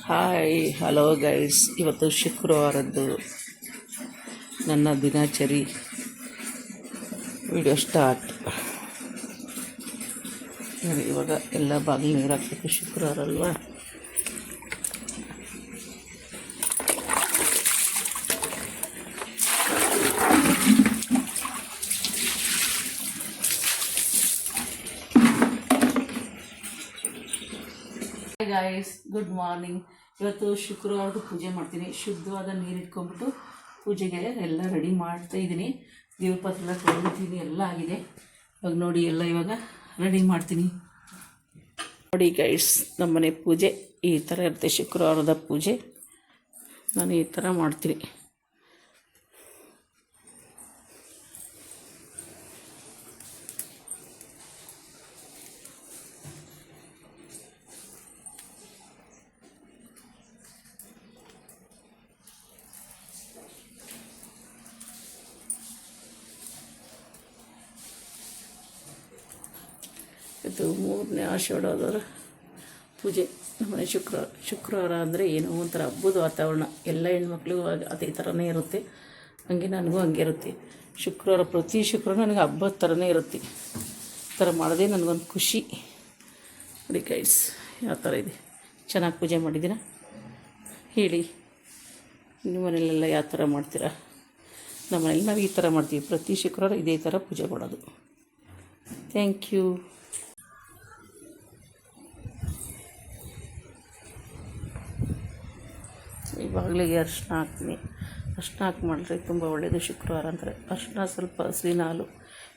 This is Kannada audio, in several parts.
ಹಾಯ್ ಹಲೋ ಗೈಸ್, ಇವತ್ತು ಶುಕ್ರವಾರದ್ದು ನನ್ನ ದಿನಚರಿ ವಿಡಿಯೋ ಸ್ಟಾರ್ಟ್. ಇವಾಗ ಎಲ್ಲ ಬಾಗಿಲು ನೀರು ಹಾಕಬೇಕು, ಶುಕ್ರವಾರ ಅಲ್ವಾ. Hi guys, good morning. ಇವತ್ತು ಶುಕ್ರವಾರದ ಪೂಜೆ ಮಾಡ್ತೀನಿ. ಶುದ್ಧವಾದ ನೀರು ಇಟ್ಕೊಂಡ್ಬಿಟ್ಟು ಪೂಜೆಗೆ ಎಲ್ಲ ರೆಡಿ ಮಾಡ್ತಾ ಇದ್ದೀನಿ. ದೇವ್ರ ಪತ್ರ ಎಲ್ಲ ತೊಗೊಂಡಿದ್ದೀನಿ, ಎಲ್ಲ ಆಗಿದೆ. ಇವಾಗ ನೋಡಿ, ಎಲ್ಲ ಇವಾಗ ರೆಡಿ ಮಾಡ್ತೀನಿ. ನೋಡಿ ಗೈಸ್, ನಮ್ಮನೆ ಪೂಜೆ ಈ ಥರ ಇರುತ್ತೆ. ಶುಕ್ರವಾರದ ಪೂಜೆ ನಾನು ಈ ಥರ ಮಾಡ್ತೀನಿ. ಇದು 3ನೇ ಆಷಾಢದವರ ಪೂಜೆ. ನಮ್ಮನೆ ಶುಕ್ರವಾರ ಅಂದರೆ ಏನೋ ಒಂಥರ ಹಬ್ಬದ ವಾತಾವರಣ. ಎಲ್ಲ ಹೆಣ್ಮಕ್ಳಿಗೂ ಅದೇ ಥರನೇ ಇರುತ್ತೆ, ಹಂಗೆ ನನಗೂ ಹಂಗೆ ಇರುತ್ತೆ. ಶುಕ್ರವಾರ, ಪ್ರತಿ ಶುಕ್ರವಾರ ನನಗೆ ಹಬ್ಬದ ಥರನೇ ಇರುತ್ತೆ. ಈ ಥರ ಮಾಡೋದೇ ನನಗೊಂದು ಖುಷಿ. ನೋಡಿ ಗೈಸ್, ಯಾವ ಥರ ಇದೆ. ಚೆನ್ನಾಗಿ ಪೂಜೆ ಮಾಡಿದ್ದೀರಾ? ಹೇಳಿ, ನಿಮ್ಮ ಮನೇಲೆಲ್ಲ ಯಾವ ಥರ ಮಾಡ್ತೀರಾ? ನಮ್ಮ ಮನೇಲಿ ನಾವು ಈ ಥರ ಮಾಡ್ತೀವಿ. ಪ್ರತಿ ಶುಕ್ರವಾರ ಇದೇ ಥರ ಪೂಜೆ ಮಾಡೋದು. Thank you. ಇವಾಗಲಿಗೆ ಅರಿಶಿನ ಹಾಕ್ತೀನಿ. ಅರಿಶಿನ ಹಾಕಿ ಮಾಡಿದ್ರೆ ತುಂಬ ಒಳ್ಳೆಯದು. ಶುಕ್ರವಾರ ಅಂದರೆ ಅರಿಶಿನ, ಸ್ವಲ್ಪ ಹಸಿರಿನ ಹಾಲು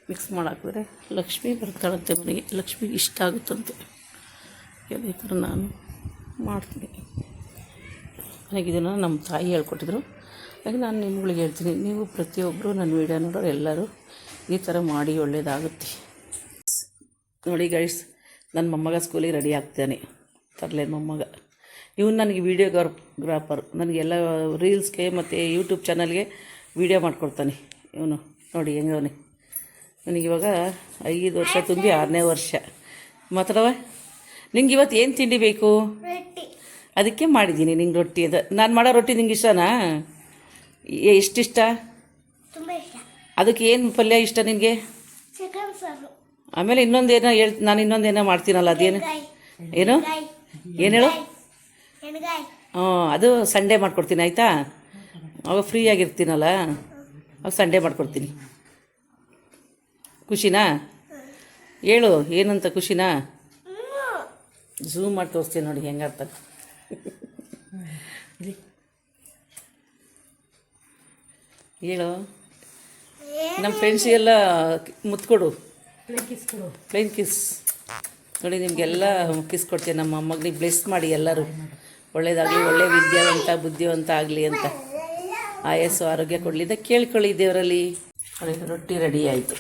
ಮಿಕ್ಸ್ ಮಾಡಿ ಹಾಕಿದ್ರೆ ಲಕ್ಷ್ಮಿ ಬರ್ತಾಳಂತೆ ಮನೆಗೆ. ಲಕ್ಷ್ಮಿಗೆ ಇಷ್ಟ ಆಗುತ್ತಂತೆ. ಅದೇ ಥರ ನಾನು ಮಾಡ್ತೀನಿ. ನನಗೆ ಇದನ್ನು ನಮ್ಮ ತಾಯಿ ಹೇಳ್ಕೊಟ್ಟಿದ್ರು, ಹಾಗೆ ನಾನು ನಿಮ್ಗಳಿಗೆ ಹೇಳ್ತೀನಿ. ನೀವು ಪ್ರತಿಯೊಬ್ಬರು ನನ್ನ ವೀಡಿಯೋ ನೋಡೋರು ಎಲ್ಲರೂ ಈ ಥರ ಮಾಡಿ, ಒಳ್ಳೆಯದಾಗುತ್ತೆ. ನೋಡಿ ಗೈಸ್, ನನ್ನ ಮೊಮ್ಮಗ ಸ್ಕೂಲಿಗೆ ರೆಡಿ ಆಗ್ತಾನೆ. ತರಲೆ ಮೊಮ್ಮಗ ಇವನು ನನಗೆ ವೀಡಿಯೋಗ್ರಾಫರ್. ನನಗೆಲ್ಲ ರೀಲ್ಸ್ಗೆ ಮತ್ತು ಯೂಟ್ಯೂಬ್ ಚಾನಲ್ಗೆ ವೀಡಿಯೋ ಮಾಡ್ಕೊಡ್ತಾನೆ ಇವನು. ನೋಡಿ ಹೆಂಗವನೇ. ನನಗಿವಾಗ 5 ವರ್ಷ ತುಂಬಿ 6ನೇ ವರ್ಷ. ಮಾತಾಡವ, ನಿಂಗೆ ಇವತ್ತು ಏನು ತಿಂಡಿ ಬೇಕು? ಅದಕ್ಕೆ ಮಾಡಿದ್ದೀನಿ ನಿಂಗೆ ರೊಟ್ಟಿ. ನಾನು ಮಾಡೋ ರೊಟ್ಟಿ ನಿಂಗೆ ಇಷ್ಟನಾ? ಎಷ್ಟಿಷ್ಟ? ಅದಕ್ಕೆ ಏನು ಪಲ್ಯ ಇಷ್ಟ ನಿನಗೆ? ಆಮೇಲೆ ಇನ್ನೊಂದೇನೋ ನಾನು ಇನ್ನೊಂದೇನೋ ಮಾಡ್ತೀನಲ್ಲ, ಅದೇನು ಏನು ಹೇಳು? ಅದು ಸಂಡೇ ಮಾಡ್ಕೊಡ್ತೀನಿ, ಆಯಿತಾ? ಅವಾಗ ಫ್ರೀ ಆಗಿರ್ತೀನಲ್ಲ, ಅವಾಗ ಸಂಡೇ ಮಾಡ್ಕೊಡ್ತೀನಿ. ಖುಷಿನಾ? ಹೇಳು, ಏನಂತ ಖುಷಿನಾ? ಝೂಮ್ ಮಾಡಿ ತೋರಿಸ್ತೀನಿ ನೋಡಿ ಹೆಂಗಾಗ್ತದೆ. ಹೇಳು, ನಮ್ಮ ಫ್ರೆಂಡ್ಸಿಗೆಲ್ಲ ಮುತ್ಕೊಡು, ಪ್ಲೇನ್ ಕಿಸ್. ನೋಡಿ, ನಿಮಗೆಲ್ಲ ಕಿಸ್ ಕೊಡ್ತೀನಿ. ನಮ್ಮ ಮಗಳಿಗೆ ಬ್ಲೆಸ್ ಮಾಡಿ, ಎಲ್ಲರೂ ಒಳ್ಳೇದಾಗಲಿ, ಒಳ್ಳೆ ವಿದ್ಯಾವಂತ ಬುದ್ಧಿವಂತ ಆಗಲಿ ಅಂತ ಆಯಸ್ಸು ಆರೋಗ್ಯ ಕೊಡಲಿದ್ದ ಕೇಳ್ಕೊಳ್ಳಿ ದೇವರಲ್ಲಿ. ನೋಡಿ, ರೊಟ್ಟಿ ರೆಡಿ ಆಯಿತು.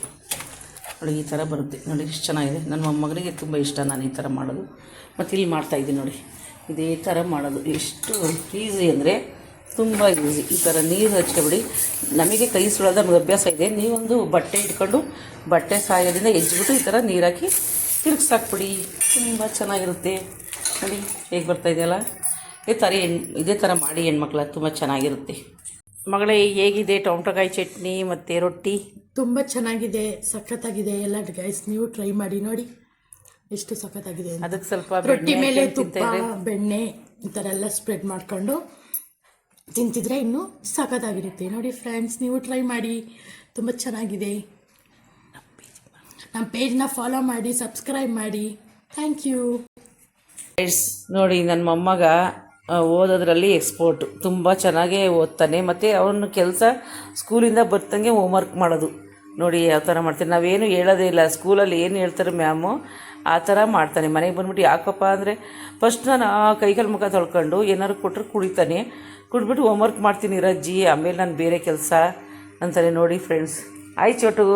ನೋಡಿ, ಈ ಥರ ಬರುತ್ತೆ. ನೋಡಿ ಎಷ್ಟು ಚೆನ್ನಾಗಿದೆ. ನನ್ನ ಮೊಮ್ಮಗನಿಗೆ ತುಂಬ ಇಷ್ಟ ನಾನು ಈ ಥರ ಮಾಡೋದು. ಮತ್ತು ಇಲ್ಲಿ ಮಾಡ್ತಾಯಿದ್ದೀನಿ ನೋಡಿ, ಇದೇ ಥರ ಮಾಡೋದು. ಎಷ್ಟು ಈಸಿ ಅಂದರೆ ತುಂಬ ಈಸಿ. ಈ ಥರ ನೀರು ಹಚ್ಕೊಬಿಡಿ. ನಮಗೆ ಕೈ ಸುಳೋದು ನಮಗೆ ಅಭ್ಯಾಸ ಇದೆ. ನೀವೊಂದು ಬಟ್ಟೆ ಇಟ್ಕೊಂಡು ಬಟ್ಟೆ ಸಹಾಯದಿಂದ ಹೆಜ್ಬಿಟ್ಟು ಈ ಥರ ನೀರು ಹಾಕಿ ತಿರುಗಿಸಾಕ್ಬಿಡಿ. ತುಂಬ ಚೆನ್ನಾಗಿರುತ್ತೆ. ನೋಡಿ ಹೇಗೆ ಬರ್ತಾಯಿದೆಯಲ್ಲ. ಇದೇ ಥರ ಮಾಡಿ ಹೆಣ್ಮಕ್ಳ, ತುಂಬ ಚೆನ್ನಾಗಿರುತ್ತೆ. ಮಗಳೇ, ಹೇಗಿದೆ ಟೊಮಟೊಕಾಯಿ ಚಟ್ನಿ ಮತ್ತು ರೊಟ್ಟಿ? ತುಂಬ ಚೆನ್ನಾಗಿದೆ, ಸಖತ್ತಾಗಿದೆ. ಎಲ್ಲ ಗೈಸ್ ನೀವು ಟ್ರೈ ಮಾಡಿ ನೋಡಿ ಎಷ್ಟು ಸಖತ್ತಾಗಿದೆ. ಅದಕ್ಕೆ ಸ್ವಲ್ಪ ರೊಟ್ಟಿ ಮೇಲೆ ತುಪ್ಪ, ಬೆಣ್ಣೆ ಈ ಥರ ಎಲ್ಲ ಸ್ಪ್ರೆಡ್ ಮಾಡಿಕೊಂಡು ತಿಂತಿದ್ರೆ ಇನ್ನೂ ಸಖತ್ತಾಗಿರುತ್ತೆ. ನೋಡಿ ಫ್ರೆಂಡ್ಸ್, ನೀವು ಟ್ರೈ ಮಾಡಿ, ತುಂಬ ಚೆನ್ನಾಗಿದೆ. ನಮ್ಮ ಪೇಜ್ನ ಫಾಲೋ ಮಾಡಿ, ಸಬ್ಸ್ಕ್ರೈಬ್ ಮಾಡಿ. Thank you. ನೋಡಿ, ನನ್ನ ಮೊಮ್ಮಗ ಓದೋದ್ರಲ್ಲಿ ಎಕ್ಸ್ಪೋರ್ಟು. ತುಂಬ ಚೆನ್ನಾಗೇ ಓದ್ತಾನೆ. ಮತ್ತು ಅವನು ಕೆಲಸ ಸ್ಕೂಲಿಂದ ಬರ್ತಂಗೆ ಹೋಮ್ವರ್ಕ್ ಮಾಡೋದು. ನೋಡಿ ಯಾವ ಥರ ಮಾಡ್ತಾನೆ. ನಾವೇನು ಹೇಳೋದೇ ಇಲ್ಲ, ಸ್ಕೂಲಲ್ಲಿ ಏನು ಹೇಳ್ತಾರೆ ಮ್ಯಾಮು ಆ ಥರ ಮಾಡ್ತಾನೆ. ಮನೆಗೆ ಬಂದ್ಬಿಟ್ಟು ಯಾಕಪ್ಪ ಅಂದರೆ ಫಸ್ಟ್ ನಾನು ಕೈಕಾಲು ಮುಖ ತೊಳ್ಕೊಂಡು ಏನಾದ್ರು ಕೊಟ್ಟರೆ ಕುಡಿತಾನೆ. ಕುಡಿದ್ಬಿಟ್ಟು ಹೋಮ್ವರ್ಕ್ ಮಾಡ್ತೀನಿ ರಜ್ಜಿ, ಆಮೇಲೆ ನಾನು ಬೇರೆ ಕೆಲಸ ಅಂತಾನೆ. ನೋಡಿ ಫ್ರೆಂಡ್ಸ್. ಆಯ್ತು ಚೋಟು,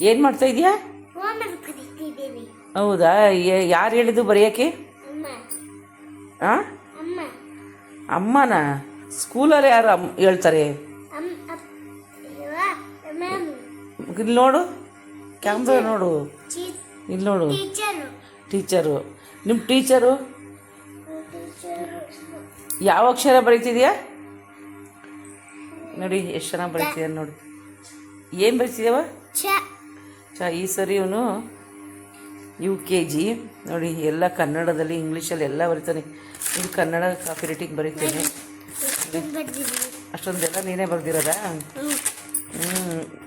ಏನು ಮಾಡ್ತಾಯಿದ್ಯಾ? ಹೌದಾ? ಯಾರು ಹೇಳಿದ್ದು ಬರೆಯೋಕ್ಕೆ? ಹಾಂ, ಅಮ್ಮನ? ಸ್ಕೂಲಲ್ಲಿ ಯಾರು ಹೇಳ್ತಾರೆ? ಇಲ್ಲಿ ನೋಡು, ಕ್ಯಾಮ್ರಾ ನೋಡು, ಇಲ್ಲಿ ನೋಡು. ಟೀಚರು. ನಿಮ್ಮ ಟೀಚರು ಯಾವ ಅಕ್ಷರ ಬರೀತಿದ್ಯಾ ನೋಡಿ, ಎಷ್ಟು ಚೆನ್ನಾಗಿ ಬರೀತಿದ್ಯ ನೋಡಿ. ಏನು ಬರೀತಿದ್ಯವ? ಈ ಸರಿ ಇವನು UKG ನೋಡಿ, ಎಲ್ಲ ಕನ್ನಡದಲ್ಲಿ ಇಂಗ್ಲೀಷಲ್ಲಿ ಎಲ್ಲ ಬರೀತಾನೆ. ಇದು ಕನ್ನಡ ಕಾಪಿ ರೈಟಿಂಗ್ ಬರೀತೇನೆ. ಅಷ್ಟೊಂದೆಲ್ಲ ನೀನೇ ಬರ್ದಿರೋದಾ?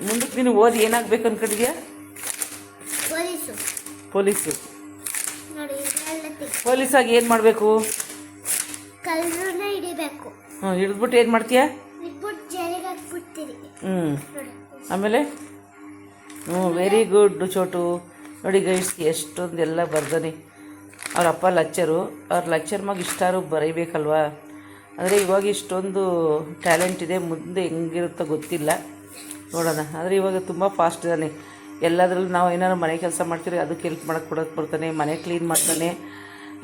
ಮುಂದಕ್ಕೆ ನೀನು ಓದಿ ಏನಾಗಬೇಕು ಅಂದ್ಕೊಂಡಿದ್ಯಾ? ಪೊಲೀಸು. ಪೊಲೀಸಾಗಿ ಏನು ಮಾಡಬೇಕು? ಹಿಡಿದ್ಬಿಟ್ಟು ಏನು ಮಾಡ್ತೀಯಾ? ಆಮೇಲೆ ವೆರಿ ಗುಡ್ ಚೋಟು. ನೋಡಿ ಗೈಸ್, ಎಷ್ಟೊಂದೆಲ್ಲ ಬರ್ದಾನೆ. ಅವ್ರ ಅಪ್ಪ ಲೆಕ್ಚರು. ಅವ್ರ ಲೆಕ್ಚರ್ ಮಗ ಇಷ್ಟಾರು ಬರೀಬೇಕಲ್ವಾ? ಅಂದರೆ ಇವಾಗ ಇಷ್ಟೊಂದು ಟ್ಯಾಲೆಂಟ್ ಇದೆ, ಮುಂದೆ ಹೆಂಗಿರುತ್ತೋ ಗೊತ್ತಿಲ್ಲ, ನೋಡೋಣ. ಆದರೆ ಇವಾಗ ತುಂಬ ಫಾಸ್ಟ್ ಇದ್ದಾನೆ ಎಲ್ಲದರಲ್ಲೂ. ನಾವು ಏನಾದ್ರು ಮನೆ ಕೆಲಸ ಮಾಡ್ತೀರಿ ಅದಕ್ಕೆ ಹೆಲ್ಪ್ ಮಾಡೋಕ್ಕೆ ಕೊಡೋಕ್ಕೆ ಬರ್ತಾನೆ. ಮನೆ ಕ್ಲೀನ್ ಮಾಡ್ತಾನೆ.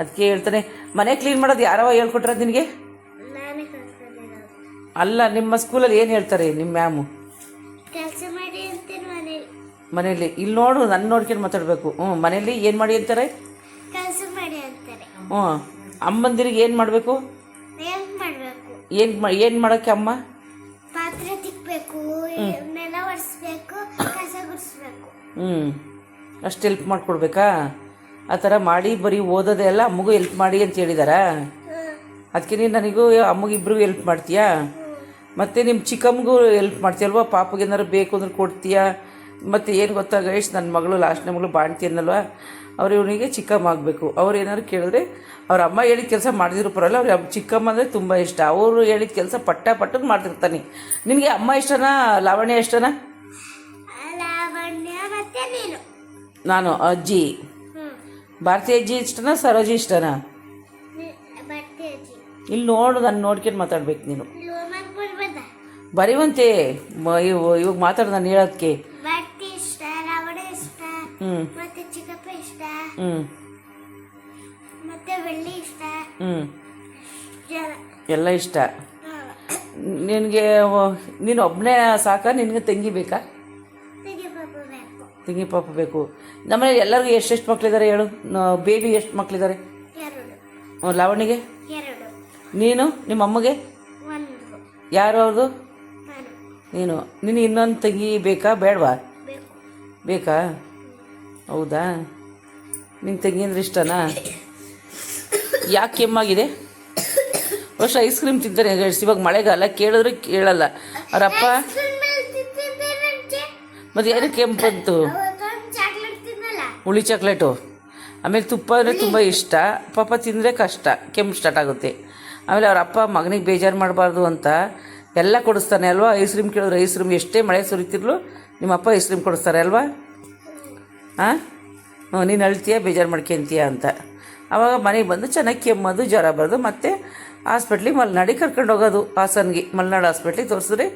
ಅದಕ್ಕೆ ಹೇಳ್ತಾನೆ, ಮನೆ ಕ್ಲೀನ್ ಮಾಡೋದು ಯಾರವ ಹೇಳ್ಕೊಟ್ರ ನಿನಗೆ? ಅಲ್ಲ, ನಿಮ್ಮ ಸ್ಕೂಲಲ್ಲಿ ಏನು ಹೇಳ್ತಾರೆ ನಿಮ್ಮ ಮ್ಯಾಮು? ಮನೇಲಿ ಇಲ್ಲಿ ನೋಡು, ನನ್ನ ನೋಡ್ಕೊಂಡು ಮಾತಾಡಬೇಕು. ಮನೇಲಿ ಏನು ಮಾಡಿ ಅಂತಾರೆ? ಅಮ್ಮಂದಿರಿಗೆ ಏನು ಮಾಡಬೇಕು? ಏನು ಮಾಡೋಕ್ಕೆ ಅಮ್ಮ? ಪಾತ್ರೆ ತಿಕ್ಕಬೇಕು, ನೆಲ ಒರೆಸ್ಬೇಕು, ಕಸ ಗುಡಿಸ್ಬೇಕು. ಅಷ್ಟು ಹೆಲ್ಪ್ ಮಾಡಿಕೊಡ್ಬೇಕಾ? ಆ ಥರ ಮಾಡಿ ಬರೀ ಓದೋದೇ ಅಲ್ಲ, ಅಮ್ಮಗೂ ಹೆಲ್ಪ್ ಮಾಡಿ ಅಂತ ಹೇಳಿದಾರಾ? ಅದಕ್ಕೆ ನೀನು ನನಗೂ ಅಮ್ಮಗಿಬ್ರಿಗೂ ಹೆಲ್ಪ್ ಮಾಡ್ತೀಯಾ? ಮತ್ತು ನಿಮ್ಮ ಚಿಕ್ಕಮ್ಮಗೂ ಹೆಲ್ಪ್ ಮಾಡ್ತೀಯಲ್ವ? ಪಾಪಗೆ ಏನಾದ್ರು ಬೇಕು ಅಂದ್ರೆ ಕೊಡ್ತೀಯಾ? ಮತ್ತು ಏನು ಗೊತ್ತಾ ಗೈಸ್, ನನ್ನ ಮಗಳು ಲಾಸ್ಟ್ನೇ ಮಗಳು ಬಾಣ್ತಿ ಅನ್ನಲ್ವ, ಅವ್ರು ಇವನಿಗೆ ಚಿಕ್ಕಮ್ಮ ಆಗಬೇಕು. ಅವ್ರು ಏನಾದ್ರು ಕೇಳಿದ್ರೆ ಅವ್ರ ಅಮ್ಮ ಹೇಳಿದ ಕೆಲಸ ಮಾಡಿದ್ರು ಪರವಾಗಿಲ್ಲ, ಅವ್ರಿಗೆ ಚಿಕ್ಕಮ್ಮ ಅಂದರೆ ತುಂಬ ಇಷ್ಟ. ಅವರು ಹೇಳಿದ ಕೆಲಸ ಪಟ್ಟಕ್ಕೆ ಮಾಡ್ತಿರ್ತಾನೆ. ನಿನಗೆ ಅಮ್ಮ ಇಷ್ಟನಾ ಲಾವಣ್ಯ ಇಷ್ಟನಾ? ನಾನು ಅಜ್ಜಿ. ಭಾರತಿ ಅಜ್ಜಿ ಇಷ್ಟನಾ ಸರೋಜಿ ಇಷ್ಟನಾ? ಇಲ್ಲಿ ನೋಡು, ನಾನು ನೋಡ್ಕೊಂಡು ಮಾತಾಡ್ಬೇಕು. ನೀನು ಬರೀವಂತೆ ಇವಾಗ ಮಾತಾಡು, ನಾನು ಹೇಳೋದಕ್ಕೆ. ಎಲ್ಲ ಇಷ್ಟ ನಿನಗೆ. ನೀನು ಒಬ್ಬನೇ ಸಾಕ? ನಿನಗೆ ತಂಗಿ ಬೇಕಾ? ತಂಗಿ ಪಾಪ ಬೇಕು. ನಮ್ಮನೇಲಿ ಎಲ್ಲರಿಗೂ ಎಷ್ಟೆಷ್ಟು ಮಕ್ಕಳಿದ್ದಾರೆ ಹೇಳು? ಬೇಬಿ ಎಷ್ಟು ಮಕ್ಕಳಿದ್ದಾರೆ? ಲಾವಣಿಗೆ? ನೀನು? ನಿಮ್ಮ ಅಮ್ಮಗೆ? ಯಾರು ಅವ್ರದ್ದು? ನೀನು ಇನ್ನೊಂದು ತಂಗಿ ಬೇಕಾ ಬೇಡವಾ? ಬೇಕಾ? ಹೌದಾ? ನಿಂಗೆ ತಂಗಿ ಅಂದ್ರೆ ಇಷ್ಟನಾ? ಯಾಕೆ ಕೆಮ್ಮಾಗಿದೆ? ವರ್ಷ ಐಸ್ ಕ್ರೀಮ್ ತಿಂತಾರೆ ಇವಾಗ ಮಳೆಗಾಲ, ಕೇಳಿದ್ರೆ ಕೇಳಲ್ಲ ಅವರಪ್ಪ. ಮತ್ತು ಏನಕ್ಕೆ ಕೆಂಪು ಬಂತು? ಹುಳಿ ಚಾಕ್ಲೇಟು. ಆಮೇಲೆ ತುಪ್ಪ ಅಂದರೆ ತುಂಬ ಇಷ್ಟ. ಪಾಪ ತಿಂದರೆ ಕಷ್ಟ, ಕೆಮ್ಮು ಸ್ಟಾರ್ಟ್ ಆಗುತ್ತೆ. ಆಮೇಲೆ ಅವ್ರ ಅಪ್ಪ ಮಗನಿಗೆ ಬೇಜಾರು ಮಾಡಬಾರ್ದು ಅಂತ ಎಲ್ಲ ಕೊಡಿಸ್ತಾನೆ ಅಲ್ವಾ? ಐಸ್ ಕ್ರೀಮ್ ಕೇಳಿದ್ರೆ ಐಸ್ ಕ್ರೀಮ್, ಎಷ್ಟೇ ಮಳೆ ಸುರಿತಿರ್ಲು ನಿಮ್ಮಪ್ಪ ಐಸ್ ಕ್ರೀಮ್ ಕೊಡಿಸ್ತಾರೆ ಅಲ್ವಾ? ಹಾಂ, ನೀನು ಅಳ್ತೀಯ, ಬೇಜಾರು ಮಾಡ್ಕೊಂತೀಯ ಅಂತ. ಆವಾಗ ಮನೆಗೆ ಬಂದು ಚೆನ್ನಾಗಿ ಕೆಮ್ಮೋದು, ಜ್ವರ ಬರೋದು, ಮತ್ತು ಹಾಸ್ಪಿಟ್ಲಿಗೆ ಮಲೆನಾಡಿ ಕರ್ಕೊಂಡು ಹೋಗೋದು. ಹಾಸನ್ಗೆ ಮಲೆನಾಡು ಹಾಸ್ಪಿಟ್ಲಿಗೆ ತೋರಿಸಿದ್ರೆ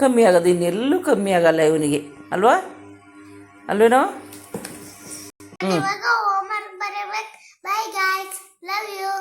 ಕಮ್ಮಿ ಆಗೋದು. ಇನ್ನೆಲ್ಲೂ ಕಮ್ಮಿ ಆಗಲ್ಲ ಇವನಿಗೆ, ಅಲ್ವಾ? ಅಲ್ವೇನೋ? ಹೋಮ್ವರ್ಕ್ ಬರಬೇಕು. Bye guys, love you.